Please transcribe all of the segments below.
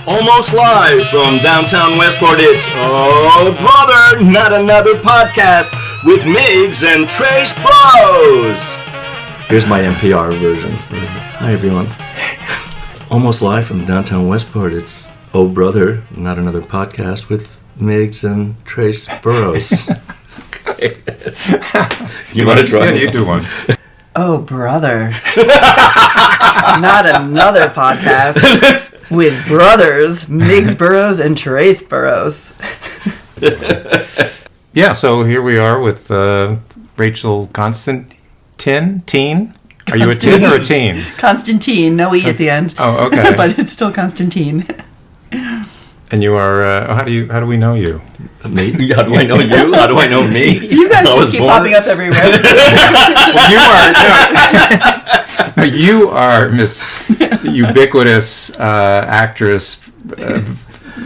Almost live from downtown Westport, it's Oh Brother, Not Another Podcast with Migs and Trace Bros. Here's my NPR version. Hi, everyone. Almost live from downtown Westport, it's Oh Brother, Not Another Podcast with Migs and Trace Bros. You want to try? Yeah, you do one. Oh, brother. Not another podcast with brothers, Migs Burrows and Trace Burrows. Yeah, so here we are with Rachel Konstantin. Teen? Are you a teen or a teen? Constantine, no E at the end. Oh, okay. But it's still Constantine. And you are, how do we know you? Me? How do I know you? How do I know me? You guys just keep popping up everywhere. Well, you are Miss Ubiquitous actress,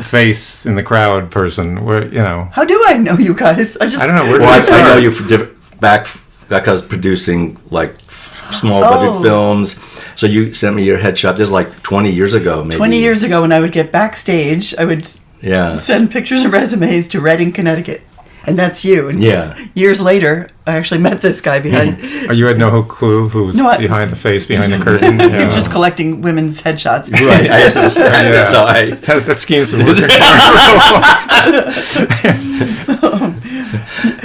face in the crowd person. Where, you know. How do I know you guys? I don't know. I know you back because producing like small budget films. So you sent me your headshot. This is like 20 years ago, maybe. 20 years ago, when I would get backstage, I would send pictures and resumes to Reading, Connecticut. And that's you. And years later, I actually met this guy behind. Oh, you had no clue who was behind the face, behind the curtain? Yeah. Just collecting women's headshots. Right, I understand. Yeah. So that scheme's been working for a while.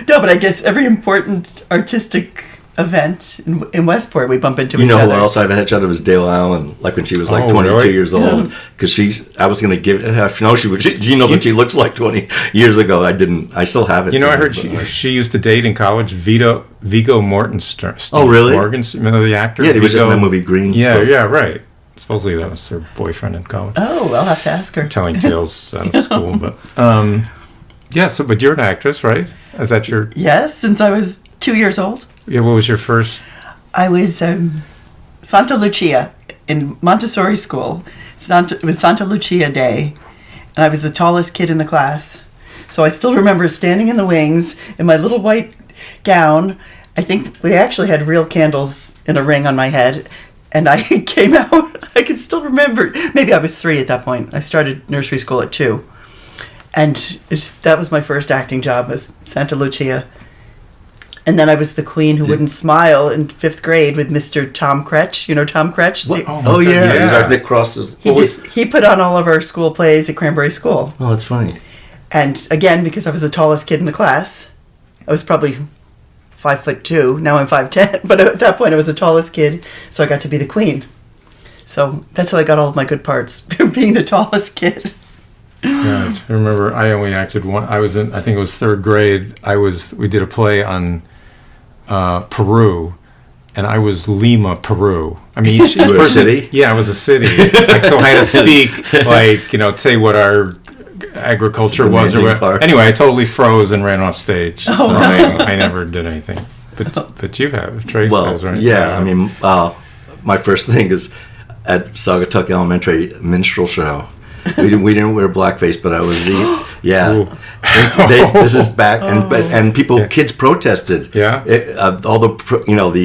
No, but I guess every important artistic event in Westport, we bump into each other. You know who else I have a headshot of is Dale Allen, like when she was like 22 years old. Because I was going to give it, she knows what she looks like 20 years ago. I didn't. I still have it. You know, I heard she used to date in college Viggo Mortensen. Oh, really? Remember the actor? Yeah, he was just in that movie Green. Yeah, right. Supposedly that was her boyfriend in college. Oh, I'll have to ask her. Telling tales out of school, but but you're an actress, right? Is that your? Yes, since I was 2 years old. Yeah, what was your first? I was Santa Lucia in Montessori school. It was Santa Lucia Day, and I was the tallest kid in the class. So I still remember standing in the wings in my little white gown. I think we actually had real candles in a ring on my head, and I came out. I can still remember. Maybe I was 3 at that point. I started nursery school at 2. And that was my first acting job, was Santa Lucia. And then I was the queen who wouldn't smile in 5th grade with Mr. Tom Kretsch. You know Tom Kretsch? Oh, yeah. He was our Nick Cross's. He put on all of our school plays at Cranberry School. Oh, that's funny. And again, because I was the tallest kid in the class, I was probably 5'2". Now I'm 5'10". But at that point, I was the tallest kid, so I got to be the queen. So that's how I got all of my good parts, being the tallest kid. Yeah, I remember I only acted one. I think it was 3rd grade. We did a play on Peru, and I was Lima, Peru. I mean, you were a city? Yeah, I was a city. So I had to speak, say what our agriculture was or what. Anyway, I totally froze and ran off stage. Oh, no. I never did anything. But you have. Trace has, right? Yeah, I mean, my first thing is at Saugatuck Elementary minstrel show. We didn't wear blackface, but I was this is back, and kids protested. Yeah. All the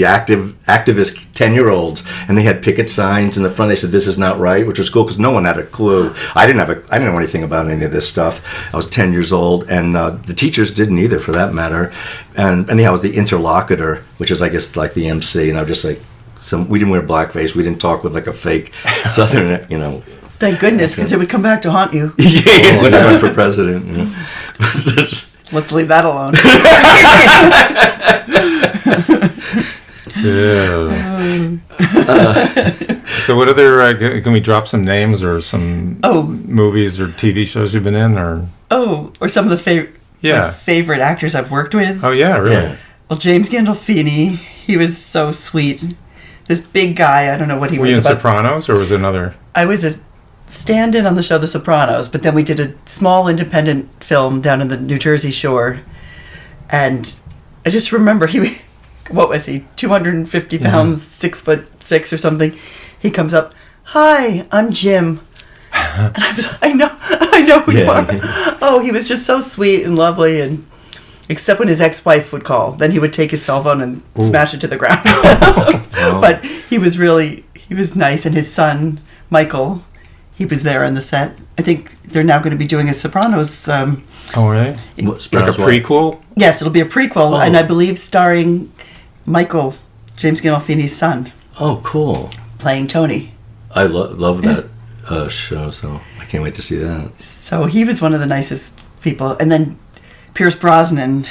activist 10-year-olds, and they had picket signs in the front. They said this is not right, which was cool because no one had a clue. I didn't know anything about any of this stuff. I was 10 years old, and the teachers didn't either, for that matter. And anyhow, I was the interlocutor, which is I guess like the MC, and I was just like, we didn't wear blackface. We didn't talk with like a fake Southern, Thank goodness, because it would come back to haunt you. Yeah, when I went for president. Let's leave that alone. So what other, can we drop some names or some movies or TV shows you've been in? Or some of the my favorite actors I've worked with. Oh, yeah, really? Yeah. Well, James Gandolfini, he was so sweet. This big guy, I don't know what he was. Were you in Sopranos, or was it another? I was a stand-in on the show The Sopranos, but then we did a small independent film down in the New Jersey shore, and I just remember what was he, 250 pounds, 6'6" or something. He comes up, "Hi, I'm Jim," and I know who you are. Oh, he was just so sweet and lovely, and except when his ex-wife would call, then he would take his cell phone and smash it to the ground. But he was nice, and his son Michael. he was there on the set. I think they're now going to be doing a Sopranos. Oh, really? Like a Sopranos what? prequel? Yes, it'll be a prequel, Oh. and I believe starring Michael, James Gandolfini's son, Oh, cool. playing Tony. I love that show, so I can't wait to see that. So he was one of the nicest people. And then Pierce Brosnan,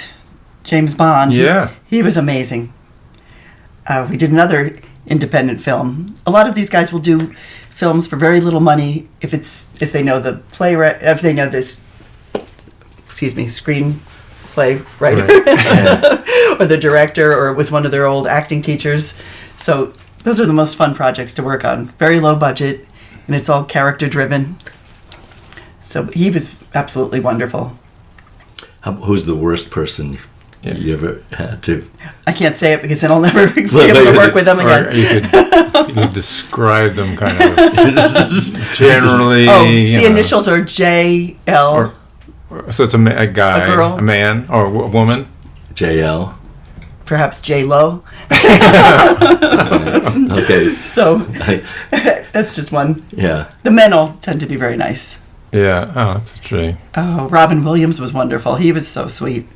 James Bond. Yeah. He was amazing. We did another independent film. A lot of these guys will do films for very little money if they know the playwright, if they know this, screenplay writer, Right. or the director, or it was one of their old acting teachers. So those are the most fun projects to work on. Very low budget, and it's all character driven. So he was absolutely wonderful. Who's the worst person you ever had to? I can't say it because then I'll never be able to work with them again. Or you could describe them kind of generally. The initials are JL. So it's a guy, A girl. a man, or a woman. JL. Perhaps J-Lo. Okay. So that's just one. Yeah. The men all tend to be very nice. Yeah. Oh, that's a tree. Oh, Robin Williams was wonderful. He was so sweet.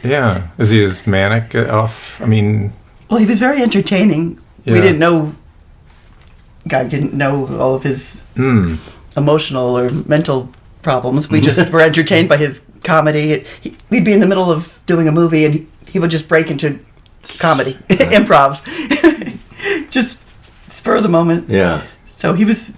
Yeah. Is he as manic off? I mean. Well, he was very entertaining. Yeah. We didn't know. Guy didn't know all of his emotional or mental problems. We just were entertained by his comedy. We'd be in the middle of doing a movie, and he would just break into comedy, improv, just spur of the moment. Yeah. So he was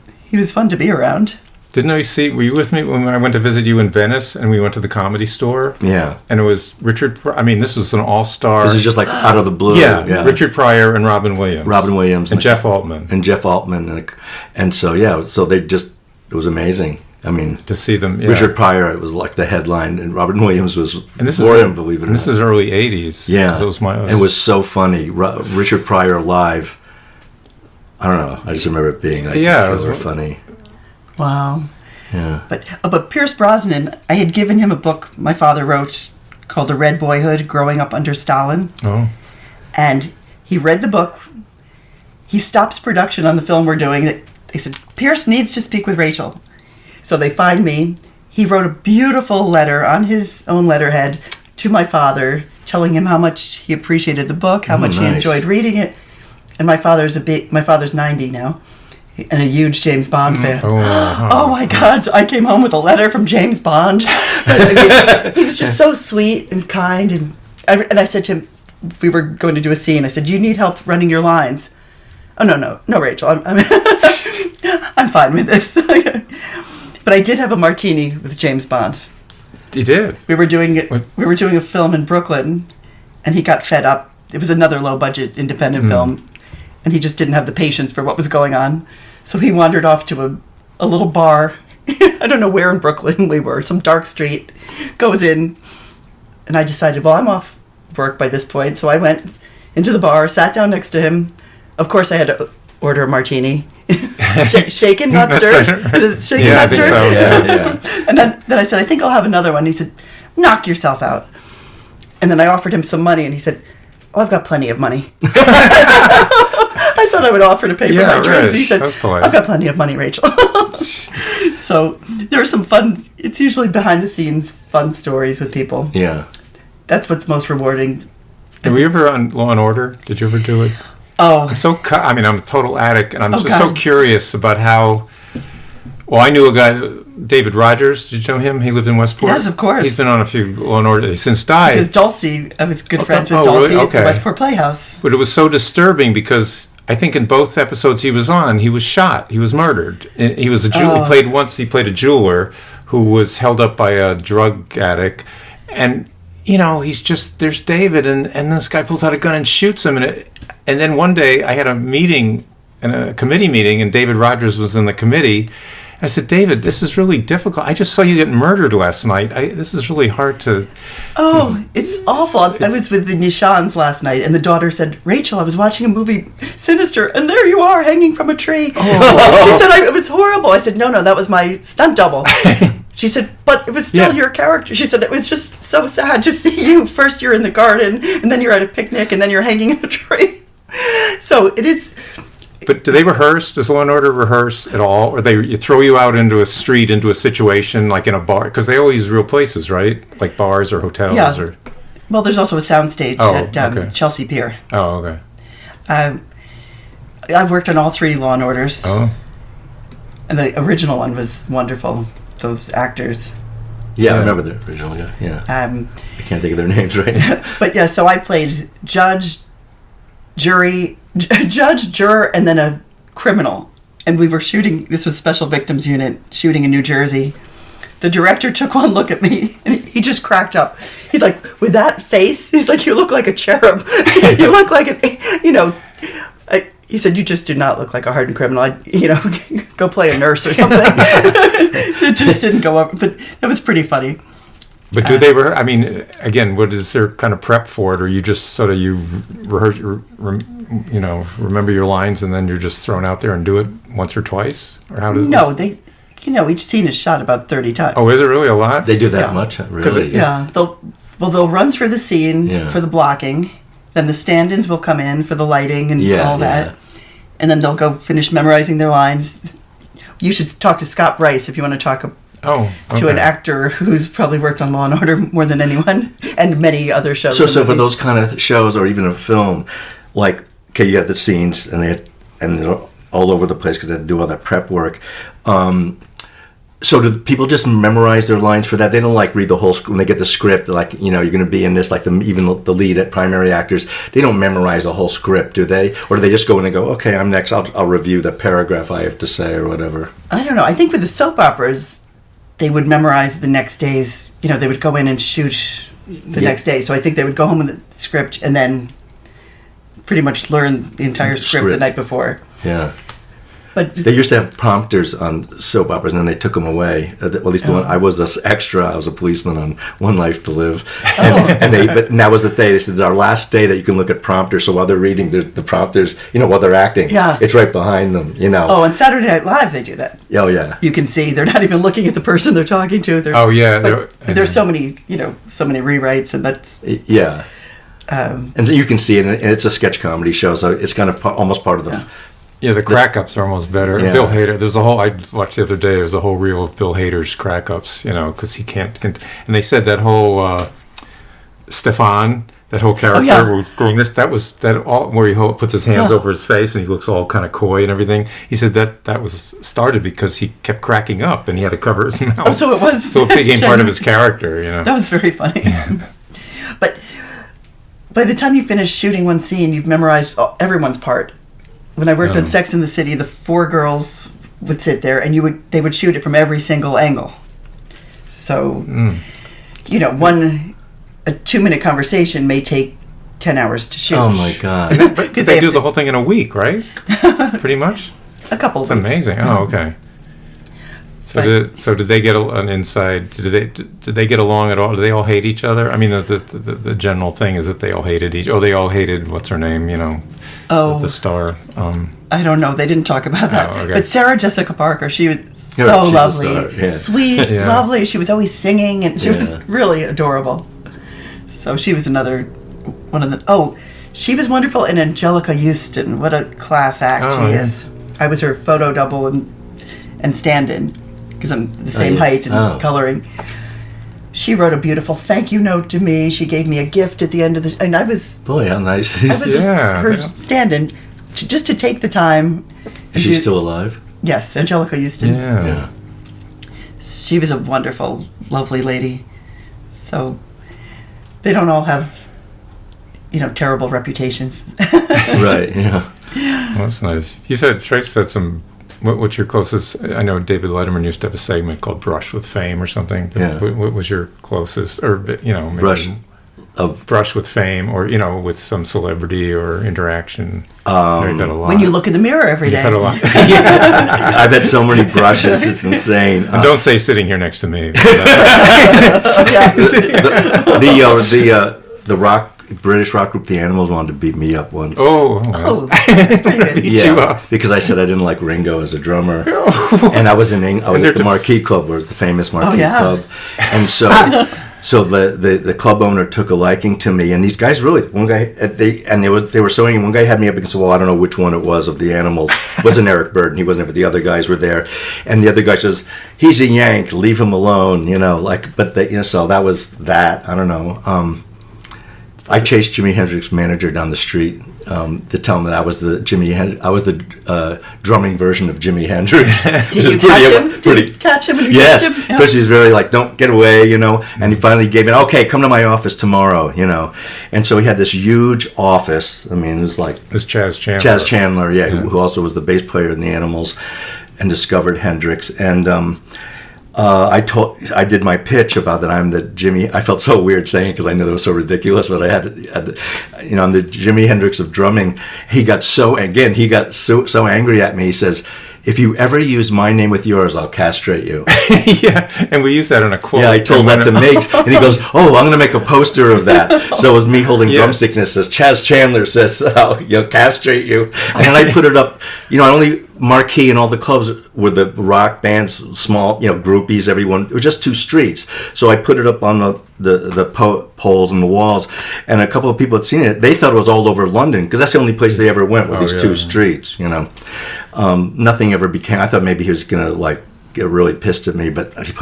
fun to be around. Didn't I see? Were you with me when I went to visit you in Venice, and we went to the Comedy Store? Yeah. And it was Richard. I mean, this was an all-star. This is just like out of the blue. Yeah. Richard Pryor and Robin Williams. Robin Williams and Jeff Altman. And Jeff Altman, and so it was amazing. I mean, to see them. Yeah. Richard Pryor, it was like the headline, and Robin Williams was and this for is, him, believe it or not. This is early '80s. Yeah, it was so funny. Richard Pryor live. I don't know. I just remember it being like, it was really funny. Wow. Yeah. But Pierce Brosnan, I had given him a book my father wrote called A Red Boyhood, Growing Up Under Stalin. Oh. And he read the book. He stops production on the film we're doing. They said, Pierce needs to speak with Rachel. So they find me. He wrote a beautiful letter on his own letterhead to my father, telling him how much he appreciated the book, how much he enjoyed reading it. And my father's 90 now, and a huge James Bond fan. Oh my God! So I came home with a letter from James Bond. He was just so sweet and kind, and I said to him, we were going to do a scene. I said, "Do you need help running your lines?" Oh no, Rachel, I'm fine with this. But I did have a martini with James Bond. You did. We were doing a film in Brooklyn, and he got fed up. It was another low-budget independent film, and he just didn't have the patience for what was going on. So he wandered off to a little bar. I don't know where in Brooklyn we were, some dark street. Goes in, and I decided, well, I'm off work by this point. So I went into the bar, sat down next to him. Of course, I had to order a martini. Shaken, not stirred. Is it shaken, not stirred? Yeah. And then I said, I think I'll have another one. He said, knock yourself out. And then I offered him some money, and he said, oh, I've got plenty of money. I thought I would offer to pay for my drinks. He said, I've got plenty of money, Rachel. So there are some fun, it's usually behind the scenes fun stories with people. Yeah. That's what's most rewarding. Were you ever on Law and Order? Did you ever do it? Oh. I'm a total addict, and I'm just so curious about how. Well, I knew a guy, David Rogers. Did you know him? He lived in Westport. Yes, of course. He's been on a few Law and Order. He's since died. Because Dulcie, I was good friends with Dulcie at the Westport Playhouse. But it was so disturbing because I think in both episodes he was on, he was shot. He was murdered. He was a jeweler. He played a jeweler who was held up by a drug addict, and he's just, there's David, and this guy pulls out a gun and shoots him, and then one day I had a meeting, a committee meeting, and David Rogers was in the committee. I said, David, this is really difficult. I just saw you get murdered last night. This is really hard to... Oh, it's awful. I was with the Nishans last night, and the daughter said, Rachel, I was watching a movie, Sinister, and there you are, hanging from a tree. Oh. She said, it was horrible. I said, no, that was my stunt double. She said, but it was still your character. She said, it was just so sad to see you. First you're in the garden, and then you're at a picnic, and then you're hanging in a tree. So it is... But do they rehearse? Does Law and Order rehearse at all, or you throw you out into a street, into a situation like in a bar? Because they all use real places, right? Like bars or hotels. Yeah. Or Well, there's also a soundstage at okay. Chelsea Pier. Oh, okay. I've worked on all 3 Law and Orders. Oh, And the original one was wonderful. Those actors. Yeah, I remember the original. Yeah. I can't think of their names right. But yeah, so I played judge, juror, and then a criminal. And we were shooting, this was Special Victims Unit, shooting in New Jersey. The director took one look at me, and he just cracked up. He's like, with that face, he's like, you look like a cherub. You look like he said, you just do not look like a hardened criminal. Go play a nurse or something. It just didn't go over, but that was pretty funny. but do they? I mean, again, what is there kind of prep for it, or you just sort of rehearse, remember your lines, and then you're just thrown out there and do it once or twice, or how does? No, they, each scene is shot about 30 times. Oh, is it really a lot? They do that Yeah. much, really? Yeah, they'll run through the scene Yeah. for the blocking. Then the stand-ins will come in for the lighting and all that. Yeah. And then they'll go finish memorizing their lines. You should talk to Scott Bryce if you want to talk to an actor who's probably worked on Law and Order more than anyone, and many other shows. So for those kind of shows, or even a film, like, okay, you have the scenes, and they're all over the place because they have to do all that prep work. So do people just memorize their lines for that? They don't read the whole script when they get the script. Like, you're going to be in this. Like even the lead primary actors, they don't memorize the whole script, do they? Or do they just go in and go, okay, I'm next. I'll review the paragraph I have to say or whatever. I don't know. I think with the soap operas, they would memorize the next day's. They would go in and shoot the next day. So I think they would go home with the script and then pretty much learn the entire script the night before. Yeah. But they used to have prompters on soap operas, and then they took them away. Well, at least the one I was this extra. I was a policeman on One Life to Live, and that was the thing. They said it's our last day that you can look at prompters. So while they're reading the prompters, while they're acting, it's right behind them. Oh, on Saturday Night Live they do that. Oh yeah. You can see they're not even looking at the person they're talking to. There's so many, so many rewrites, and that's and you can see it, and it's a sketch comedy show, so it's kind of almost part of the. Yeah, the crack-ups are almost better. Yeah. Bill Hader, I watched the other day, there was a whole reel of Bill Hader's crack-ups, because he can't, and they said that whole Stefan, that whole character was doing this, where he puts his hands over his face and he looks all kind of coy and everything. He said that was started because he kept cracking up and he had to cover his mouth. Oh, so it was. So it became part of his character, That was very funny. Yeah. But by the time you finish shooting one scene, you've memorized everyone's part. When I worked on Sex and the City, the 4 girls would sit there, and they would shoot it from every single angle. So, a 2-minute conversation may take 10 hours to shoot. Oh my God! Because they do the whole thing in a week, right? Pretty much. A couple. It's amazing. Oh, okay. So did they get an inside? Did they get along at all? Do they all hate each other? I mean, the general thing is that they all hated they all hated what's her name? The star. I don't know. They didn't talk about that. Oh, okay. But Sarah Jessica Parker, she was so lovely, sweet, Yeah. lovely. She was always singing, and she was really adorable. So she was another one of the. Oh, she was wonderful. And Angelica Houston, what a class act she is. I was her photo double and stand-in because I'm the same height and coloring. She wrote a beautiful thank you note to me. She gave me a gift at the end of the... And I was... Boy, how nice. I was her stand-in just to take the time. Is she still alive? Yes, Angelica Houston. Yeah. She was a wonderful, lovely lady. So they don't all have, terrible reputations. Right, yeah. Well, that's nice. You said, Trace said some... What's your closest? I know David Letterman used to have a segment called "Brush with Fame" or something. Yeah. What was your closest, or maybe brush with fame, or with some celebrity or interaction? You've had a lot. When you look in the mirror every day. You've had a lot. I've had so many brushes; it's insane. And don't say sitting here next to me. The British rock group, The Animals, wanted to beat me up once. That's pretty good. Because I said I didn't like Ringo as a drummer, and I was at the Marquee Club, where it's the famous Marquee Club, and so So the club owner took a liking to me, and these guys really, one guy, they were sewing, and one guy had me up and said, well, I don't know which one it was of the animals. It wasn't Eric Burden, he wasn't there, but the other guys were there. And the other guy says, he's a Yank, leave him alone, so that was that, I don't know. I chased Jimi Hendrix's manager down the street to tell him that I was the drumming version of Jimi Hendrix. Did you catch him? Did you catch him? Yes. Catch him? First he was very like, don't get away, and he finally gave in, okay, come to my office tomorrow, And so he had this huge office. I mean, it was like... This Chaz Chandler. Chaz Chandler, yeah. Who also was the bass player in the Animals and discovered Hendrix. And... I did my pitch about that I'm the Jimmy. I felt so weird saying it because I knew it was so ridiculous, but I had to, I'm the Jimi Hendrix of drumming. He got so angry at me. He says, if you ever use my name with yours, I'll castrate you. Yeah, and we use that in a quote. Yeah, I told that to Miggs, and he goes, oh, I'm going to make a poster of that. So it was me holding drumsticks, and it says, Chaz Chandler says, castrate you. And then I put it up, only Marquee and all the clubs were the rock bands, small, groupies, everyone. It was just 2 streets. So I put it up on the poles and the walls, and a couple of people had seen it. They thought it was all over London, because that's the only place they ever went, with these 2 streets, Nothing ever became, I thought maybe he was going to, get really pissed at me, but, you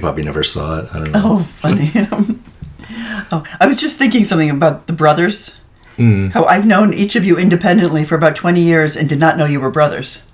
probably never saw it. I don't know. Oh, funny. I was just thinking something about the brothers. How I've known each of you independently for about 20 years and did not know you were brothers.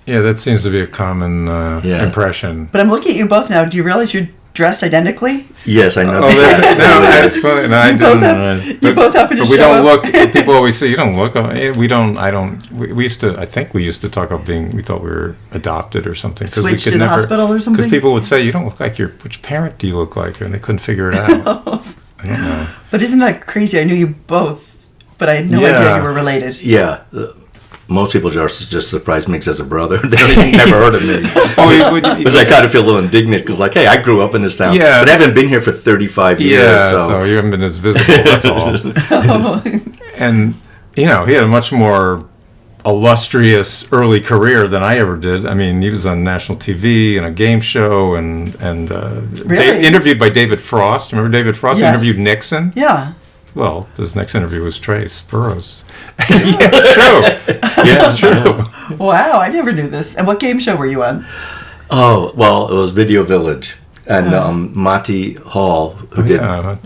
Yeah, that seems to be a common impression. But I'm looking at you both now. Do you realize you're dressed identically? Yes, I know. Oh, that's funny. No, I didn't. You both happen to show we don't up. look. People always say you don't look. We don't. I don't. We used to. I think we used to talk about being. We thought we were adopted or something. Switched in the hospital or something. Because people would say you don't look like your. Which parent do you look like? And they couldn't figure it out. I don't know. But isn't that crazy? I knew you both, but I had no idea you were related. Yeah. Most people just surprised Miggs as a brother. They never heard of me. Which I kind of feel a little indignant because, hey, I grew up in this town, but I haven't been here for 35 years. Yeah, so you haven't been as visible, that's all. And, he had a much more illustrious early career than I ever did. I mean, he was on national TV and a game show and really? Interviewed by David Frost. Remember David Frost? Yes. Interviewed Nixon? Yeah. Well, his next interview was Trace Burroughs. Yeah, it's true. Yeah, it's true. Wow, I never knew this. And what game show were you on? Oh, well, it was Video Village. And Monty Hall, who did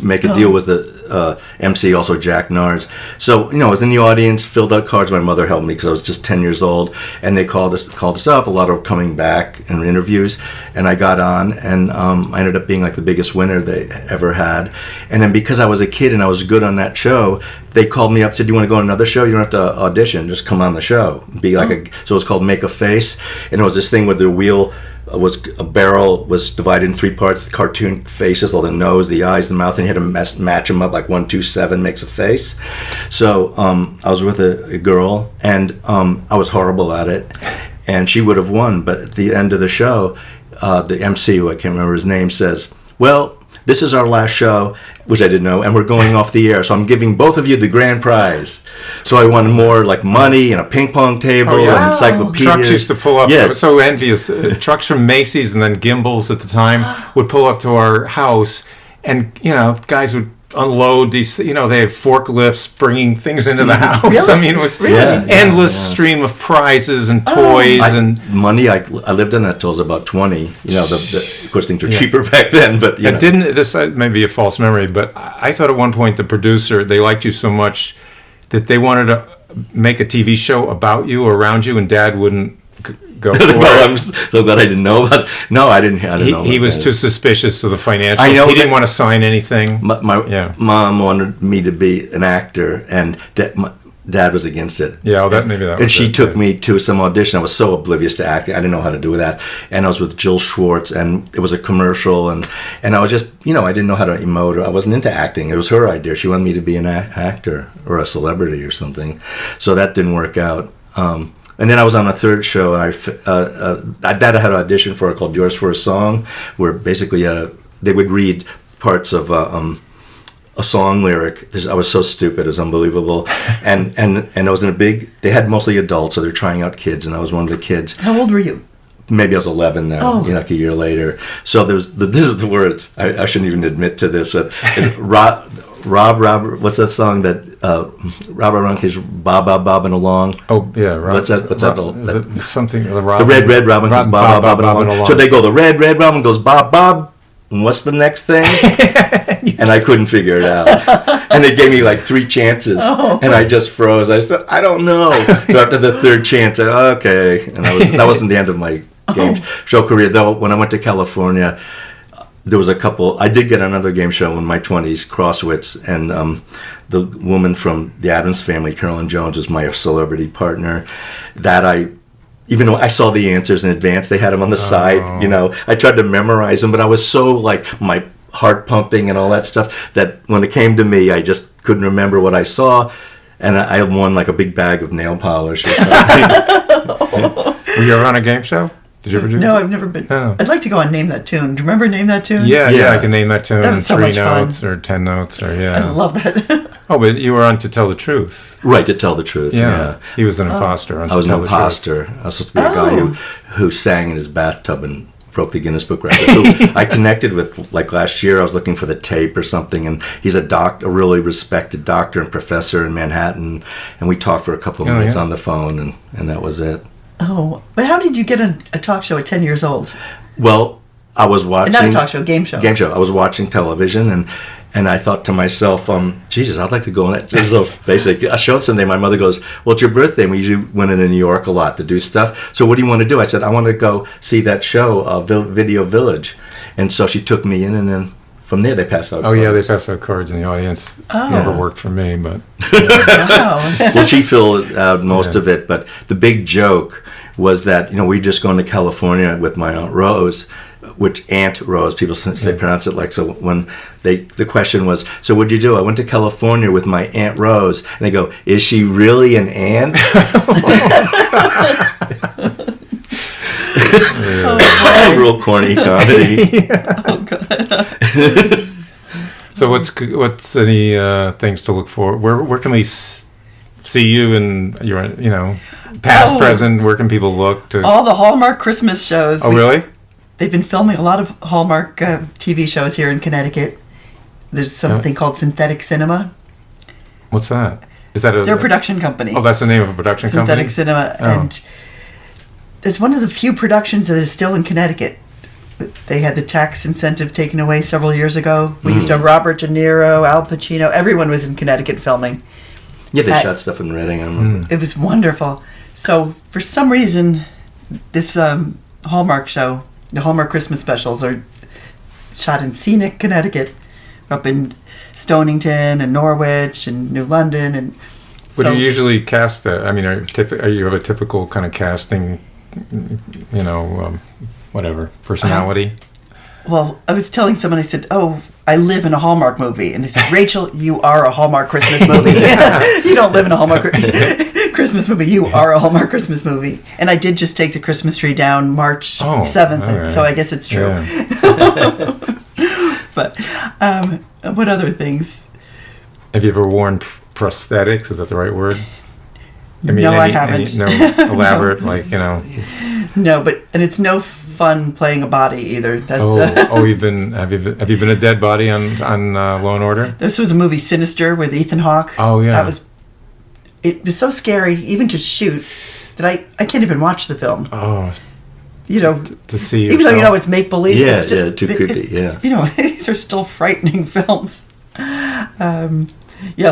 Make a Deal, was the MC, also Jack Nards. So, I was in the audience, filled out cards. My mother helped me because I was just 10 years old. And they called us up. A lot of coming back in interviews. And I got on, and I ended up being like the biggest winner they ever had. And then because I was a kid and I was good on that show, they called me up, said, do you want to go on another show? You don't have to audition, just come on the show. So it was called Make a Face. And it was this thing where the wheel... a barrel was divided in 3 parts, cartoon faces, all the nose, the eyes, the mouth, and you had to match them up, like 1, 2, 7 makes a face. So I was with a girl, and I was horrible at it, and she would have won, but at the end of the show, the MC, who I can't remember his name, says, well, this is our last show, which I didn't know, and we're going off the air, so I'm giving both of you the grand prize. So I won more, like money and a ping pong table and encyclopedias. Trucks used to pull up. I was so envious. Trucks from Macy's and then Gimbals at the time would pull up to our house, and guys would unload these. They had forklifts bringing things into the house. Really? I mean, it was endless stream of prizes and toys and money. I lived in that till I was about 20. Of course, things were cheaper back then. But this may be a false memory, but I thought at one point the producer, they liked you so much that they wanted to make a TV show about you or around you, and Dad wouldn't go for I'm so glad I didn't know about it. No, I didn't know. He was too suspicious of the financials. I know he didn't want to sign anything. My mom wanted me to be an actor, and Dad was against it. Yeah, maybe that was and she took me to some audition. I was so oblivious to acting. I didn't know how to do that. And I was with Jill Schwartz, and it was a commercial, and I was just, I didn't know how to emote. I wasn't into acting. It was her idea. She wanted me to be an actor or a celebrity or something. So that didn't work out. And then I was on a third show, and I had an audition for it called Yours for a Song, where basically they would read parts of a song lyric. I was so stupid, it was unbelievable. And I was in they had mostly adults, so they're trying out kids, and I was one of the kids. How old were you? maybe I was 11 now, Oh. like a year later. So this is the words. I shouldn't even admit to this, but Rob, what's that song that Robert Ronke's Bob bobbing along? Oh yeah, Rob, What's that? something the The Robin, red Robin goes Bob bobbing along. So they go, the red Robin goes Bob. And what's the next thing? And I couldn't figure it out. And they gave me like 3 chances, and I just froze. I said, I don't know. So after the 3rd chance, I said, okay. And that wasn't the end of my game show career. Though when I went to California, there was a couple. I did get another game show in my 20s, Crosswits, and the woman from the Addams Family, Carolyn Jones, was my celebrity partner. Even though I saw the answers in advance, they had them on the side, I tried to memorize them, but I was so like my heart pumping and all that stuff that when it came to me, I just couldn't remember what I saw. And I won like a big bag of nail polish or something. Were you ever on a game show? Did you ever do that? No, I've never been. Oh. I'd like to go on Name That Tune. Do you remember Name That Tune? Yeah, I can name that tune That in was so 3 much fun. notes or 10 notes or I love that. Oh, but you were on To Tell the Truth. Right, to tell the truth. Yeah. He was an imposter on I was To an Tell the imposter. Truth. I was supposed to be a guy who sang in his bathtub and broke the Guinness Book Record. Who I connected with like last year. I was looking for the tape or something, and he's a really respected doctor and professor in Manhattan, and we talked for a couple of minutes on the phone, and that was it. Oh, but how did you get a talk show at 10 years old? Well, I was watching... Not a talk show, game show. Game show. I was watching television, and I thought to myself, Jesus, I'd like to go on that. This is so basic. I showed someday. My mother goes, well, it's your birthday. We usually went into New York a lot to do stuff. So what do you want to do? I said, I want to go see that show, Video Village. And so she took me in, and then from there they passed out cards. Yeah, they passed out cards in the audience. Never worked for me, but... Wow. Well, she filled out most of it, but the big joke was that, we'd just gone to California with my Aunt Rose, which Aunt Rose, people say pronounce it like, so when the question was, so what'd you do? I went to California with my Aunt Rose. And they go, is she really an aunt? Real corny comedy. Oh, God. So what's any things to look for? Where can we see you and your past, present? Where can people look to? All the Hallmark Christmas shows. Oh, really? They've been filming a lot of Hallmark TV shows here in Connecticut. There's something called Synthetic Cinema. What's that? Is that They're a production company. Oh, that's the name of a production Synthetic company? Cinema. Oh. And it's one of the few productions that is still in Connecticut. They had the tax incentive taken away several years ago. We used to have Robert De Niro, Al Pacino. Everyone was in Connecticut filming. Yeah, they shot stuff in Reading. I remember. It was wonderful. So for some reason, this Hallmark show, the Hallmark Christmas specials, are shot in scenic Connecticut, up in Stonington and Norwich and New London. And What do you usually cast? I mean, are you have a typical kind of casting? Whatever personality. Well, I was telling someone, I said, "Oh, I live in a Hallmark movie," and they said, "Rachel, you are a Hallmark Christmas movie. You don't live in a Hallmark Christmas movie. You are a Hallmark Christmas movie." And I did just take the Christmas tree down March 7th, right. so I guess it's true. Yeah. But what other things? Have you ever worn prosthetics? Is that the right word? No, I haven't. No elaborate, No, and it's no fun playing a body either. That's have you been a dead body on Law and Order? This was a movie, Sinister, with Ethan Hawke. Oh yeah. It was so scary even to shoot that I can't even watch the film. Oh. To see even yourself. though it's make believe. Yeah, too creepy. These are still frightening films.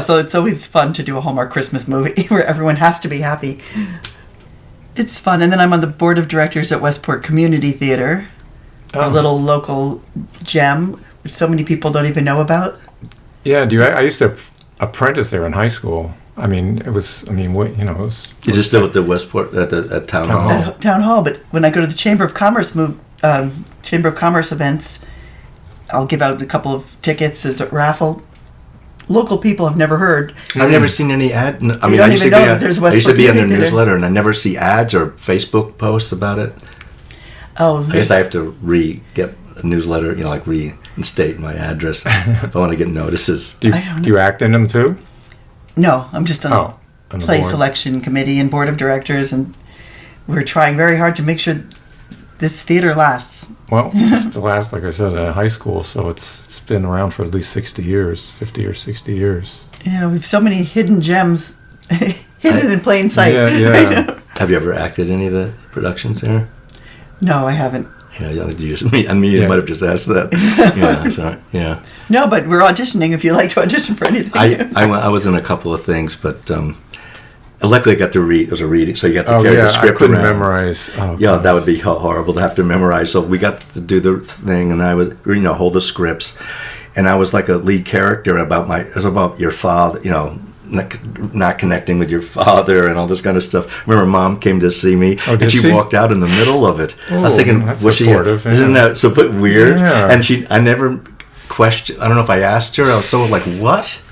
So it's always fun to do a Hallmark Christmas movie where everyone has to be happy. It's fun. And then I'm on the board of directors at Westport Community Theater, a little local gem, which so many people don't even know about. Yeah, I used to apprentice there in high school. I mean, it was. Is it still at the Westport at Town Hall? At Town Hall, but when I go to the Chamber of Commerce events, I'll give out a couple of tickets as a raffle. Local people have never heard. I've never seen any ad. I used to be on their newsletter, and I never see ads or Facebook posts about it. Oh, I guess I have to get a newsletter, reinstate my address if I want to get notices. Do you act in them too? No, I'm just on the play board. selection committee and board of directors, and we're trying very hard to make sure this theater lasts. Well, it's the last, like I said, high school, so it's been around for at least 60 years, 50 or 60 years. Yeah, we've so many hidden gems, hidden in plain sight. Yeah. Have you ever acted any of the productions there? No, I haven't. Yeah, you might have just asked that. Yeah, sorry. Yeah. No, but we're auditioning if you like to audition for anything. I was in a couple of things, but luckily I got to read. It was a reading, so you got to carry the script I couldn't around. memorize. Oh, yeah, that would be horrible to have to memorize. So we got to do the thing, and I was, hold the scripts, and I was like a lead character it was about your father, not connecting with your father and all this kind of stuff. I remember Mom came to see me, and she walked out in the middle of it. I was thinking, was she? Isn't that so weird? Yeah. And I never questioned. I don't know if I asked her. I was so like, what?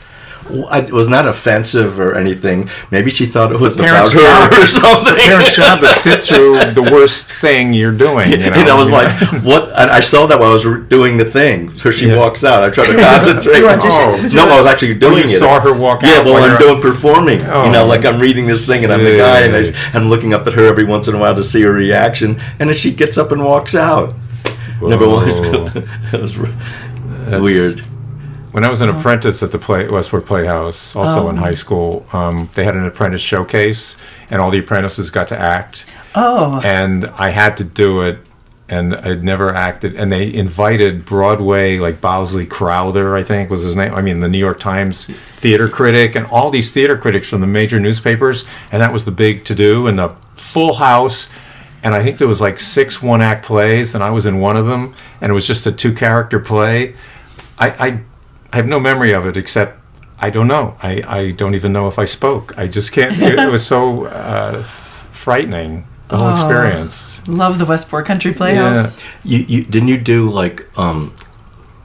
It was not offensive or anything. Maybe she thought it was about her or something. It's a parent's job to sit through the worst thing you're doing. And I was like, what? And I saw that while I was doing the thing. So she walks out. I tried to concentrate. No, I was actually doing it. You saw her walk out. Yeah, I'm performing. Like I'm reading this thing and I'm the guy and I'm looking up at her every once in a while to see her reaction. And then she gets up and walks out. Whoa. Never wanted to. That was weird. When I was an apprentice at the Westport Playhouse, also in high school, they had an apprentice showcase, and all the apprentices got to act. Oh. And I had to do it, and I'd never acted. And they invited Broadway, like Bosley Crowther, I think was his name. I mean, the New York Times theater critic, and all these theater critics from the major newspapers. And that was the big to-do, and the full house. And I think there was like 6 one-act plays, and I was in one of them, and it was just a 2-character play. I have no memory of it, except I don't know. I don't even know if I spoke. I just can't. It was so frightening, the whole experience. Love the Westport Country Playhouse. Yeah. You didn't you do like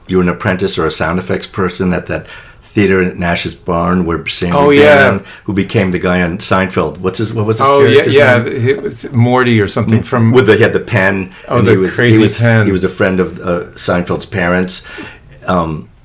you were an apprentice or a sound effects person at that theater in Nash's Barn where Sandy Barron, who became the guy on Seinfeld. What was his character's name? It was Morty or something from. He had the pen. Oh, the crazy pen. He was a friend of Seinfeld's parents.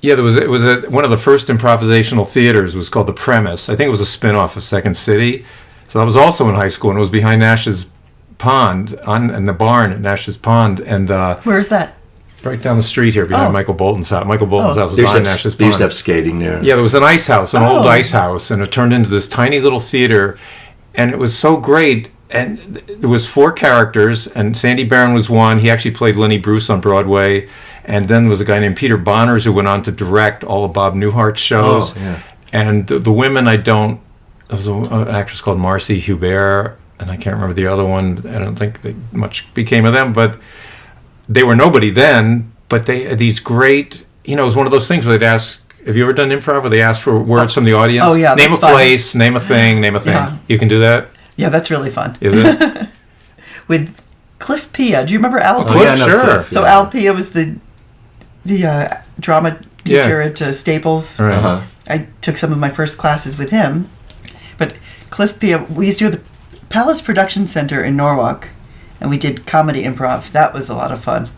It was one of the first improvisational theaters. Was called The Premise. I think it was a spin-off of Second City. So that was also in high school, and it was behind Nash's Pond, in the barn at Nash's Pond. And where's that? Right down the street here, behind Michael Bolton's house. Michael Bolton's house was on Nash's Pond. They used to have skating there. Yeah, there was an ice house, an old ice house, and it turned into this tiny little theater, and it was so great. And it was 4 characters, and Sandy Barron was one. He actually played Lenny Bruce on Broadway. And then there was a guy named Peter Bonners who went on to direct all of Bob Newhart's shows. Oh, yeah. And the women there was an actress called Marcy Hubert, and I can't remember the other one. I don't think much became of them, but they were nobody then. But they had these great, it was one of those things where they'd ask, have you ever done improv where they ask for words from the audience? Oh, yeah. Name a place, name a thing, name a thing. Yeah. You can do that? Yeah, that's really fun. Is it? With Cliff Pia. Do you remember Al Pia? Oh, yeah, sure. Cliff, so Al Pia was the drama teacher at Staples. Right. Uh-huh. I took some of my first classes with him. But Cliff Pia, we used to do the Palace Production Center in Norwalk, and we did comedy improv. That was a lot of fun.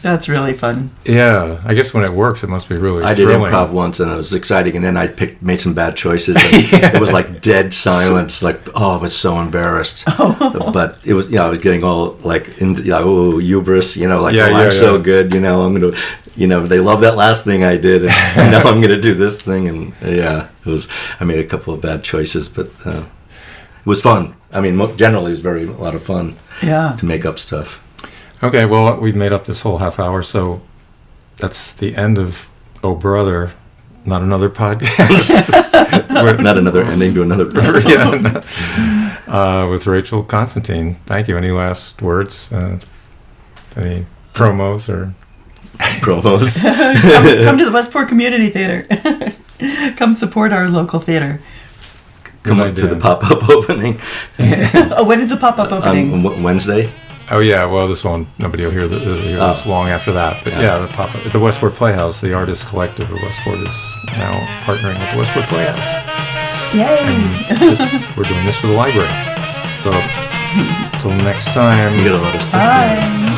That's really fun. Yeah, I guess when it works, it must be really I thrilling. did improv once, and it was exciting, and then I made some bad choices. And It was like dead silence, I was so embarrassed. But it was, I was getting all hubris, I'm so good, I'm going to, they love that last thing I did, and now I'm going to do this thing, and I made a couple of bad choices, but it was fun. I mean, generally it was a lot of fun to make up stuff. Okay, well, we've made up this whole half hour, so that's the end of Oh Brother, not another podcast. Not another ending to another podcast. With Rachel Konstantin. Thank you. Any last words? Any promos or... Promos? come to the Westport Community Theater. Come support our local theater. Come up to the pop-up opening. When is the pop-up opening? Wednesday. Oh yeah, well nobody will hear this long after that. But the pop-up at the Westport Playhouse, the Artist Collective of Westport is now partnering with the Westport Playhouse. Yay! And we're doing this for the library. So until next time. You gotta let us do Bye.